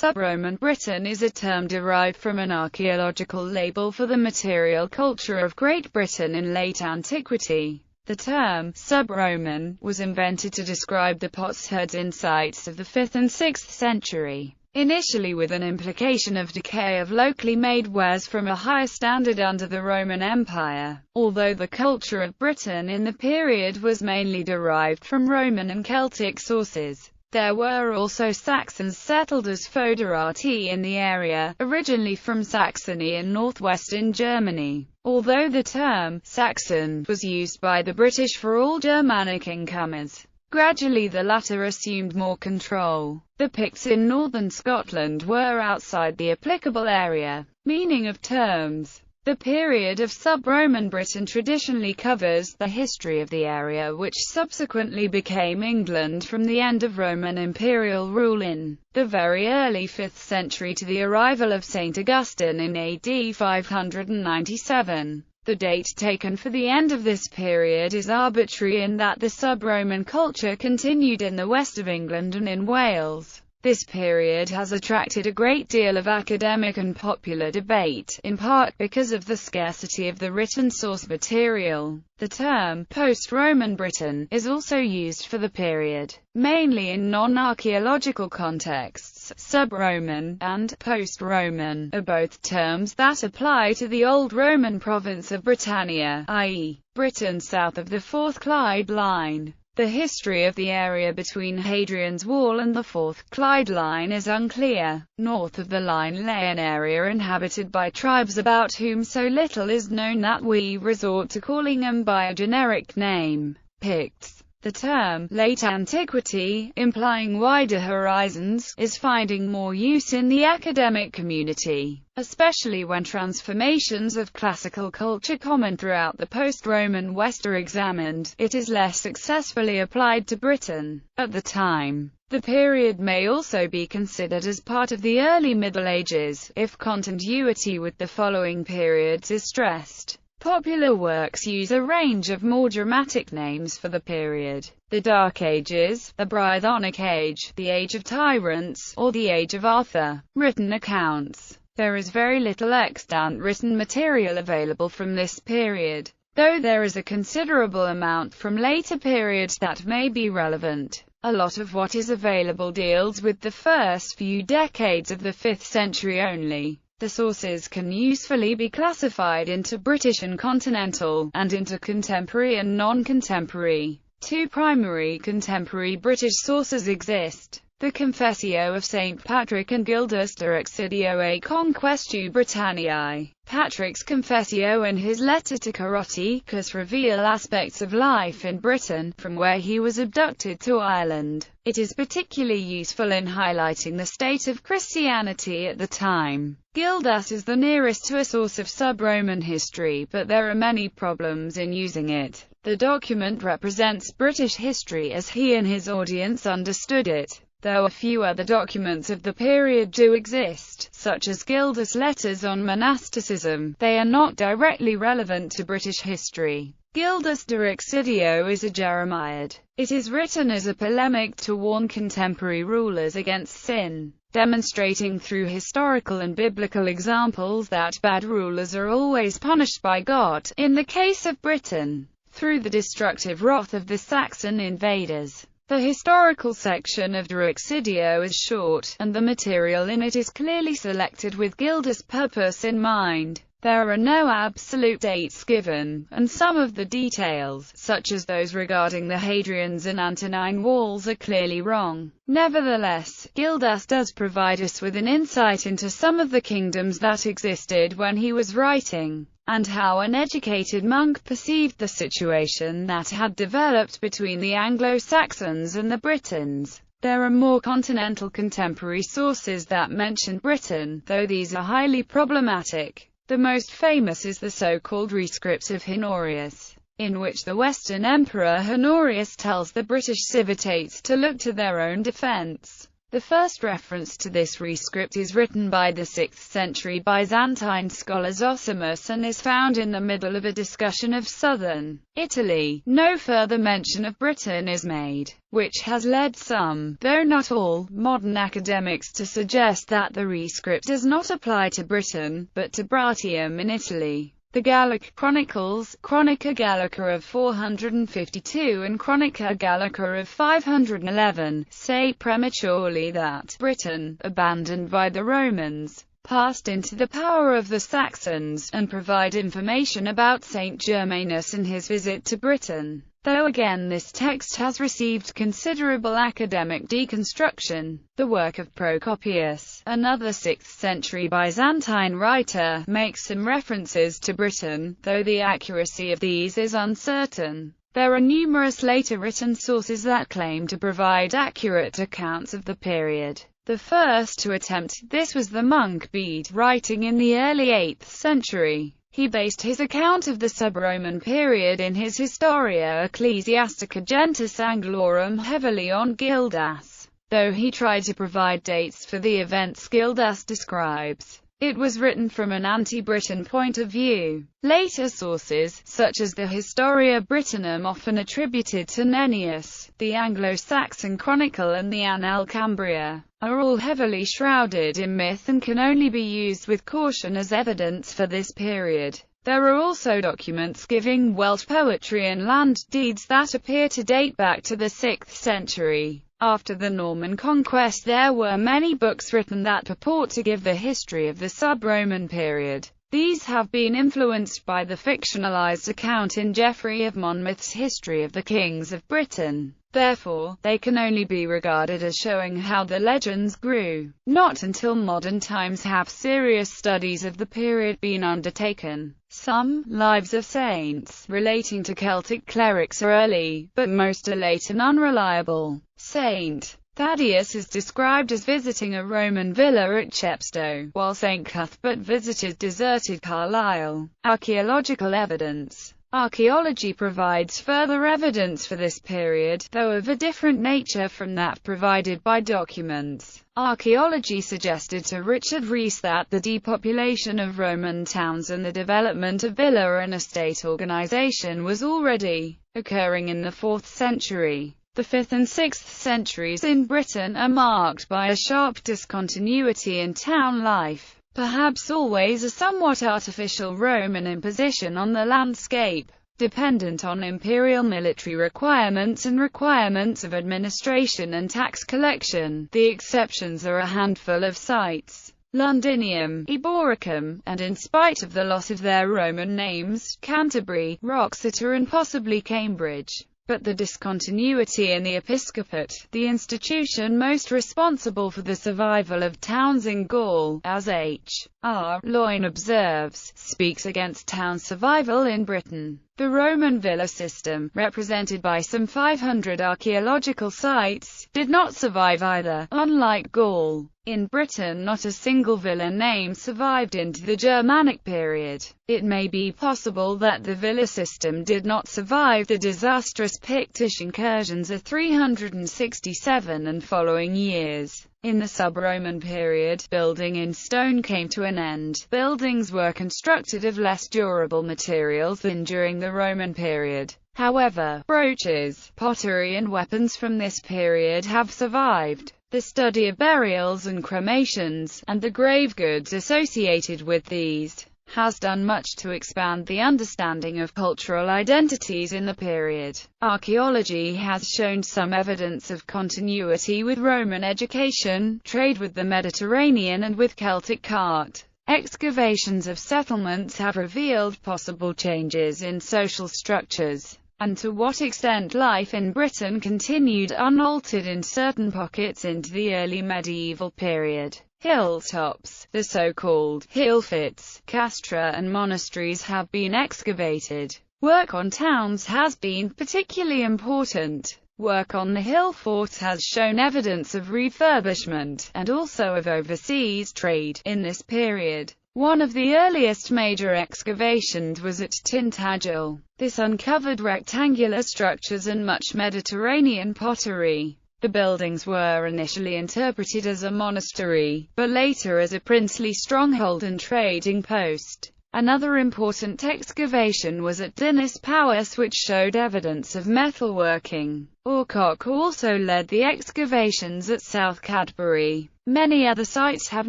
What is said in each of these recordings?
Sub-Roman Britain is a term derived from an archaeological label for the material culture of Great Britain in late antiquity. The term, sub-Roman, was invented to describe the potsherds sites of the 5th and 6th century, initially with an implication of decay of locally made wares from a higher standard under the Roman Empire. Although the culture of Britain in the period was mainly derived from Roman and Celtic sources, there were also Saxons settled as foederati in the area, originally from Saxony in northwestern Germany. Although the term Saxon was used by the British for all Germanic incomers, gradually the latter assumed more control. The Picts in northern Scotland were outside the applicable area. Meaning of terms. The period of sub-Roman Britain traditionally covers the history of the area, which subsequently became England from the end of Roman imperial rule in the very early 5th century to the arrival of St. Augustine in AD 597. The date taken for the end of this period is arbitrary in that the sub-Roman culture continued in the west of England and in Wales. This period has attracted a great deal of academic and popular debate, in part because of the scarcity of the written source material. The term, post-Roman Britain, is also used for the period, mainly in non-archaeological contexts. Sub-Roman and post-Roman are both terms that apply to the old Roman province of Britannia, i.e., Britain south of the Fourth Clyde Line. The history of the area between Hadrian's Wall and the Fourth Clyde Line is unclear. North of the line lay an area inhabited by tribes about whom so little is known that we resort to calling them by a generic name, Picts. The term, late antiquity, implying wider horizons, is finding more use in the academic community, especially when transformations of classical culture common throughout the post-Roman West are examined. It is less successfully applied to Britain. At the time, the period may also be considered as part of the early Middle Ages, if continuity with the following periods is stressed. Popular works use a range of more dramatic names for the period: the Dark Ages, the Brythonic Age, the Age of Tyrants, or the Age of Arthur. Written accounts. There is very little extant written material available from this period, though there is a considerable amount from later periods that may be relevant. A lot of what is available deals with the first few decades of the 5th century only. The sources can usefully be classified into British and continental, and into contemporary and non-contemporary. Two primary contemporary British sources exist: the Confessio of St. Patrick and Gildas de Excidio et Conquestu Britanniae. Patrick's Confessio and his letter to Coroticus reveal aspects of life in Britain, from where he was abducted to Ireland. It is particularly useful in highlighting the state of Christianity at the time. Gildas is the nearest to a source of sub-Roman history, but there are many problems in using it. The document represents British history as he and his audience understood it. Though a few other documents of the period do exist, such as Gildas' letters on monasticism, they are not directly relevant to British history. Gildas de Excidio is a Jeremiad. It is written as a polemic to warn contemporary rulers against sin, demonstrating through historical and biblical examples that bad rulers are always punished by God, in the case of Britain, through the destructive wrath of the Saxon invaders. The historical section of De Excidio is short, and the material in it is clearly selected with Gildas' purpose in mind. There are no absolute dates given, and some of the details, such as those regarding the Hadrian's and Antonine walls, are clearly wrong. Nevertheless, Gildas does provide us with an insight into some of the kingdoms that existed when he was writing, and how an educated monk perceived the situation that had developed between the Anglo-Saxons and the Britons. There are more continental contemporary sources that mention Britain, though these are highly problematic. The most famous is the so-called Rescript of Honorius, in which the Western Emperor Honorius tells the British civitates to look to their own defense. The first reference to this rescript is written by the 6th century Byzantine scholar Zosimus and is found in the middle of a discussion of southern Italy. No further mention of Britain is made, which has led some, though not all, modern academics to suggest that the rescript does not apply to Britain, but to Bruttium in Italy. The Gallic Chronicles, Chronica Gallica of 452 and Chronica Gallica of 511, say prematurely that Britain, abandoned by the Romans, passed into the power of the Saxons, and provide information about Saint Germanus and his visit to Britain. Though again this text has received considerable academic deconstruction. The work of Procopius, another 6th century Byzantine writer, makes some references to Britain, though the accuracy of these is uncertain. There are numerous later written sources that claim to provide accurate accounts of the period. The first to attempt this was the monk Bede, writing in the early 8th century. He based his account of the sub-Roman period in his Historia Ecclesiastica Gentis Anglorum heavily on Gildas, though he tried to provide dates for the events Gildas describes. It was written from an anti-Briton point of view. Later sources, such as the Historia Brittonum often attributed to Nennius, the Anglo-Saxon Chronicle and the Annales Cambria, are all heavily shrouded in myth and can only be used with caution as evidence for this period. There are also documents giving Welsh poetry and land deeds that appear to date back to the 6th century. After the Norman conquest there were many books written that purport to give the history of the sub-Roman period. These have been influenced by the fictionalized account in Geoffrey of Monmouth's History of the Kings of Britain. Therefore, they can only be regarded as showing how the legends grew. Not until modern times have serious studies of the period been undertaken. Some lives of saints relating to Celtic clerics are early, but most are late and unreliable. Saint Thaddeus is described as visiting a Roman villa at Chepstow, while Saint Cuthbert visited deserted Carlisle. Archaeological evidence. Archaeology provides further evidence for this period, though of a different nature from that provided by documents. Archaeology suggested to Richard Rees that the depopulation of Roman towns and the development of villa and estate organization was already occurring in the 4th century. The 5th and 6th centuries in Britain are marked by a sharp discontinuity in town life. Perhaps always a somewhat artificial Roman imposition on the landscape, dependent on imperial military requirements and requirements of administration and tax collection. The exceptions are a handful of sites: Londinium, Eboracum, and in spite of the loss of their Roman names, Canterbury, Wroxeter and possibly Cambridge. But the discontinuity in the episcopate, the institution most responsible for the survival of towns in Gaul, as H. R. Loyne observes, speaks against town survival in Britain. The Roman villa system, represented by some 500 archaeological sites, did not survive either. Unlike Gaul, in Britain not a single villa name survived into the Germanic period. It may be possible that the villa system did not survive the disastrous Pictish incursions of 367 and following years. In the sub-Roman period, building in stone came to an end. Buildings were constructed of less durable materials than during the Roman period. However, brooches, pottery and weapons from this period have survived. The study of burials and cremations, and the grave goods associated with these, has done much to expand the understanding of cultural identities in the period. Archaeology has shown some evidence of continuity with Roman education, trade with the Mediterranean and with Celtic art. Excavations of settlements have revealed possible changes in social structures, and to what extent life in Britain continued unaltered in certain pockets into the early medieval period. Hilltops, the so-called hillforts, castra and monasteries have been excavated. Work on towns has been particularly important. Work on the hill forts has shown evidence of refurbishment, and also of overseas trade, in this period. One of the earliest major excavations was at Tintagel. This uncovered rectangular structures and much Mediterranean pottery. The buildings were initially interpreted as a monastery, but later as a princely stronghold and trading post. Another important excavation was at Dinas Powys, which showed evidence of metalworking. Orcock also led the excavations at South Cadbury. Many other sites have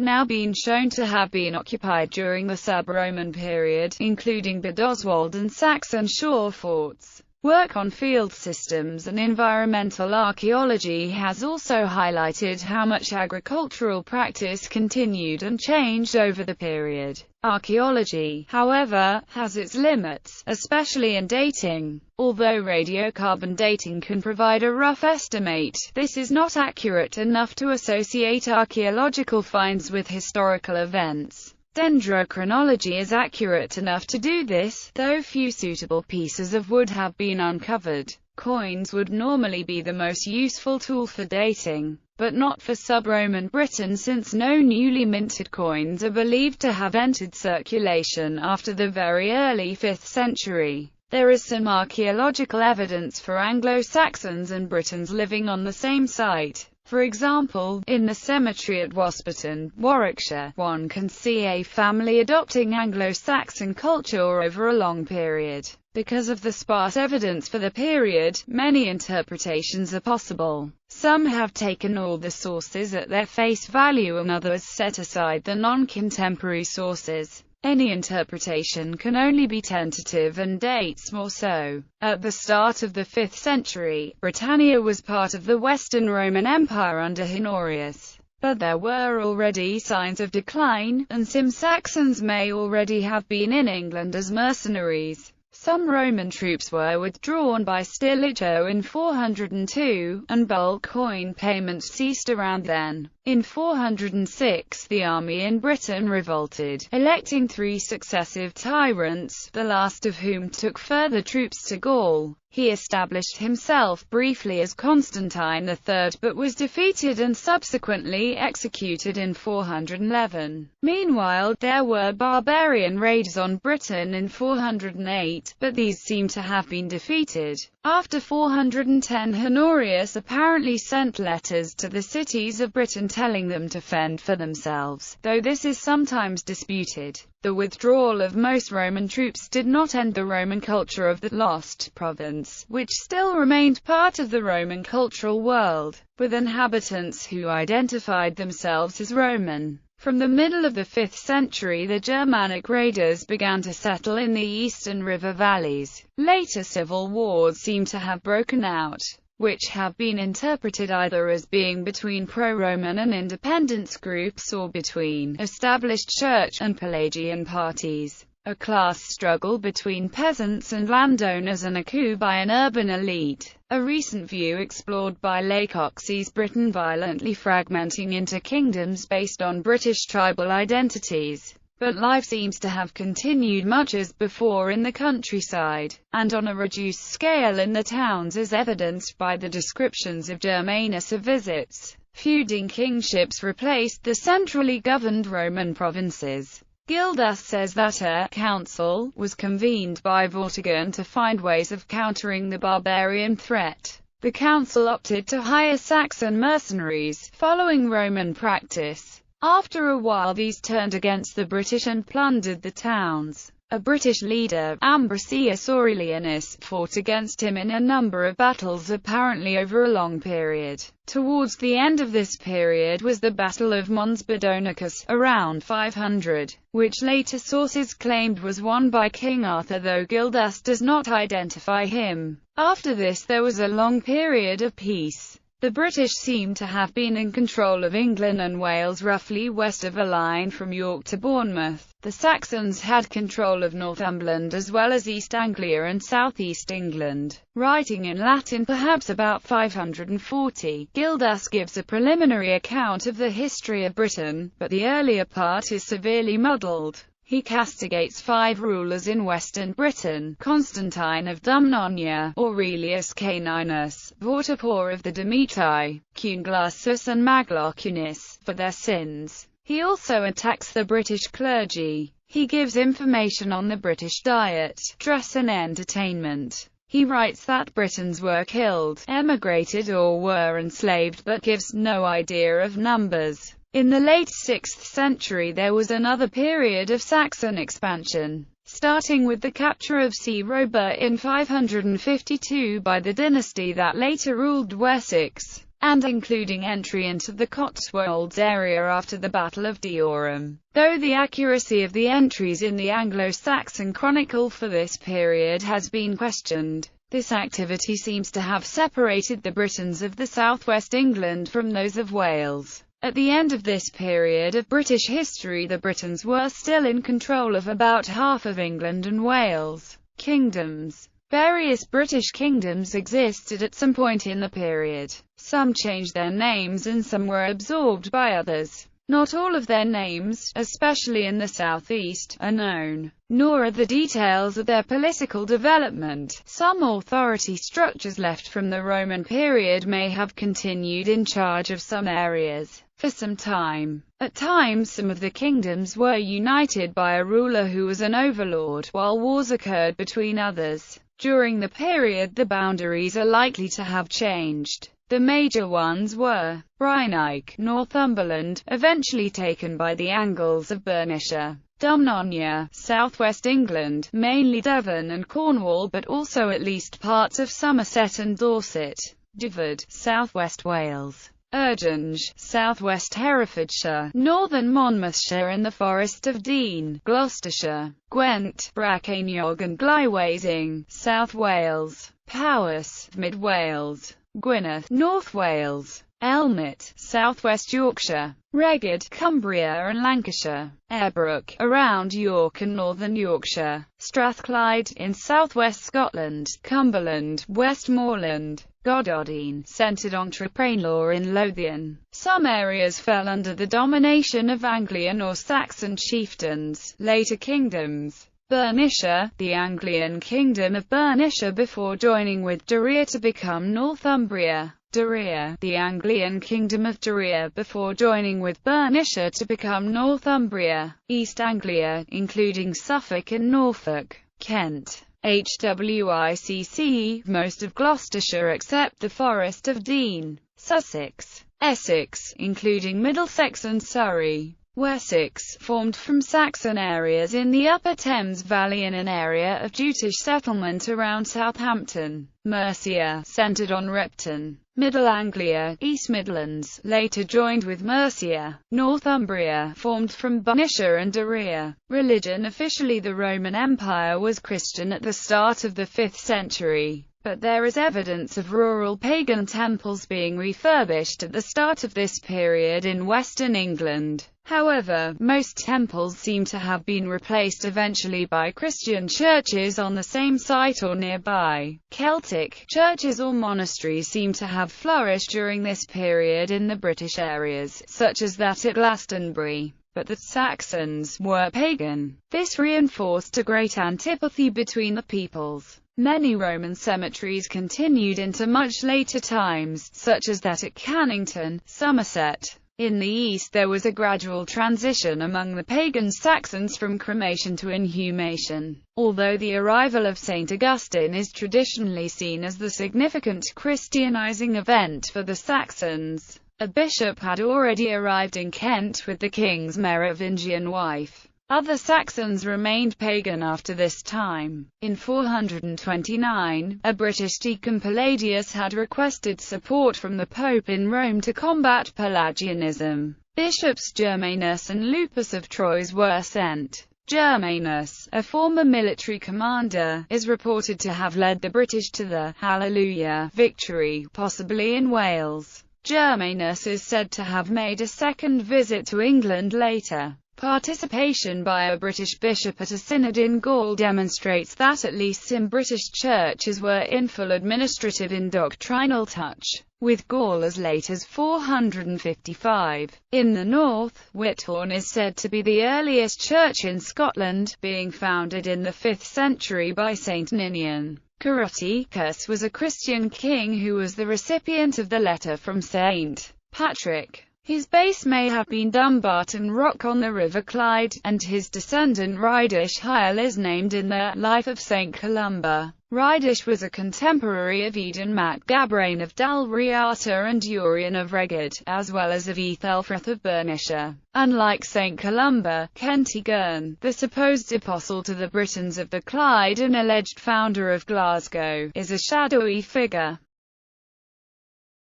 now been shown to have been occupied during the sub-Roman period, including Biddoswald and Saxon shore forts. Work on field systems and environmental archaeology has also highlighted how much agricultural practice continued and changed over the period. Archaeology, however, has its limits, especially in dating. Although radiocarbon dating can provide a rough estimate, this is not accurate enough to associate archaeological finds with historical events. Dendrochronology is accurate enough to do this, though few suitable pieces of wood have been uncovered. Coins would normally be the most useful tool for dating, but not for sub-Roman Britain, since no newly minted coins are believed to have entered circulation after the very early 5th century. There is some archaeological evidence for Anglo-Saxons and Britons living on the same site. For example, in the cemetery at Wasperton, Warwickshire, one can see a family adopting Anglo-Saxon culture over a long period. Because of the sparse evidence for the period, many interpretations are possible. Some have taken all the sources at their face value and others set aside the non-contemporary sources. Any interpretation can only be tentative and dates more so. At the start of the 5th century, Britannia was part of the Western Roman Empire under Honorius. But there were already signs of decline, and some Saxons may already have been in England as mercenaries. Some Roman troops were withdrawn by Stilicho in 402, and bulk coin payments ceased around then. In 406, the army in Britain revolted, electing 3 successive tyrants, the last of whom took further troops to Gaul. He established himself briefly as Constantine III, but was defeated and subsequently executed in 411. Meanwhile, there were barbarian raids on Britain in 408, but these seem to have been defeated. After 410, Honorius apparently sent letters to the cities of Britain telling them to fend for themselves, though this is sometimes disputed. The withdrawal of most Roman troops did not end the Roman culture of the lost province, which still remained part of the Roman cultural world, with inhabitants who identified themselves as Roman. From the middle of the 5th century, the Germanic raiders began to settle in the eastern river valleys. Later civil wars seem to have broken out, which have been interpreted either as being between pro-Roman and independence groups or between established church and Pelagian parties, a class struggle between peasants and landowners, and a coup by an urban elite. A recent view explored by Laycock sees Britain violently fragmenting into kingdoms based on British tribal identities. But life seems to have continued much as before in the countryside, and on a reduced scale in the towns, as evidenced by the descriptions of Germanus of visits. Feuding kingships replaced the centrally governed Roman provinces. Gildas says that a council was convened by Vortigern to find ways of countering the barbarian threat. The council opted to hire Saxon mercenaries, following Roman practice. After a while these turned against the British and plundered the towns. A British leader, Ambrosius Aurelianus, fought against him in a number of battles, apparently over a long period. Towards the end of this period was the Battle of Mons Badonicus, around 500, which later sources claimed was won by King Arthur, though Gildas does not identify him. After this there was a long period of peace. The British seem to have been in control of England and Wales, roughly west of a line from York to Bournemouth. The Saxons had control of Northumberland as well as East Anglia and southeast England. Writing in Latin perhaps about 540, Gildas gives a preliminary account of the history of Britain, but the earlier part is severely muddled. He castigates 5 rulers in western Britain: Constantine of Dumnonia, Aurelius Caninus, Vortipor of the Domitii, Cunglassus and Maglocunis, for their sins. He also attacks the British clergy. He gives information on the British diet, dress and entertainment. He writes that Britons were killed, emigrated or were enslaved, but gives no idea of numbers. In the late 6th century there was another period of Saxon expansion, starting with the capture of Seroba in 552 by the dynasty that later ruled Wessex, and including entry into the Cotswolds area after the Battle of Diorum. Though the accuracy of the entries in the Anglo-Saxon Chronicle for this period has been questioned, this activity seems to have separated the Britons of the southwest England from those of Wales. At the end of this period of British history, the Britons were still in control of about half of England and Wales. Kingdoms. Various British kingdoms existed at some point in the period. Some changed their names and some were absorbed by others. Not all of their names, especially in the southeast, are known, nor are the details of their political development. Some authority structures left from the Roman period may have continued in charge of some areas for some time. At times some of the kingdoms were united by a ruler who was an overlord, while wars occurred between others. During the period the boundaries are likely to have changed. The major ones were Brynic, Northumberland, eventually taken by the Angles of Bernicia; Dumnonia, southwest England, mainly Devon and Cornwall but also at least parts of Somerset and Dorset; Dyfed, southwest Wales; Urgenge, southwest Herefordshire, northern Monmouthshire and the Forest of Dean; Gloucestershire; Gwent, Brackeiniog and Glywasing, South Wales; Powys, mid Wales; Gwynedd, North Wales; Elmet, southwest Yorkshire; Reged, Cumbria and Lancashire; Airbrook, around York and northern Yorkshire; Strathclyde, in southwest Scotland; Cumberland, Westmoreland; Gododine, centred on Traprainlaw in Lothian. Some areas fell under the domination of Anglian or Saxon chieftains. Later kingdoms. Bernicia, the Anglian kingdom of Bernicia before joining with Deira to become Northumbria. Deira, the Anglian kingdom of Deira before joining with Bernicia to become Northumbria. East Anglia, including Suffolk and Norfolk. Kent. HWICC, most of Gloucestershire except the Forest of Dean. Sussex. Essex, including Middlesex and Surrey. Wessex, formed from Saxon areas in the upper Thames Valley in an area of Jutish settlement around Southampton. Mercia, centred on Repton. Middle Anglia, East Midlands, later joined with Mercia. Northumbria, formed from Bernicia and Deira. Religion. Officially the Roman Empire was Christian at the start of the 5th century, but there is evidence of rural pagan temples being refurbished at the start of this period in western England. However, most temples seem to have been replaced eventually by Christian churches on the same site or nearby. Celtic churches or monasteries seem to have flourished during this period in the British areas, such as that at Glastonbury. But the Saxons were pagan. This reinforced a great antipathy between the peoples. Many Roman cemeteries continued into much later times, such as that at Cannington, Somerset. In the east there was a gradual transition among the pagan Saxons from cremation to inhumation. Although the arrival of St. Augustine is traditionally seen as the significant Christianizing event for the Saxons, a bishop had already arrived in Kent with the king's Merovingian wife. Other Saxons remained pagan after this time. In 429, a British deacon Palladius had requested support from the Pope in Rome to combat Pelagianism. Bishops Germanus and Lupus of Troyes were sent. Germanus, a former military commander, is reported to have led the British to the Hallelujah victory, possibly in Wales. Germanus is said to have made a second visit to England later. Participation by a British bishop at a synod in Gaul demonstrates that at least some British churches were in full administrative and doctrinal touch with Gaul as late as 455. In the north, Whithorn is said to be the earliest church in Scotland, being founded in the 5th century by Saint Ninian. Coroticus was a Christian king who was the recipient of the letter from St. Patrick. His base may have been Dumbarton Rock on the River Clyde, and his descendant Rhyddish Hyle is named in the Life of St. Columba. Rhyddish was a contemporary of Eden mac Gabrain of Dalriata and Urian of Reged, as well as of Ethelfrith of Bernicia. Unlike St. Columba, Kentigern, the supposed apostle to the Britons of the Clyde and alleged founder of Glasgow, is a shadowy figure.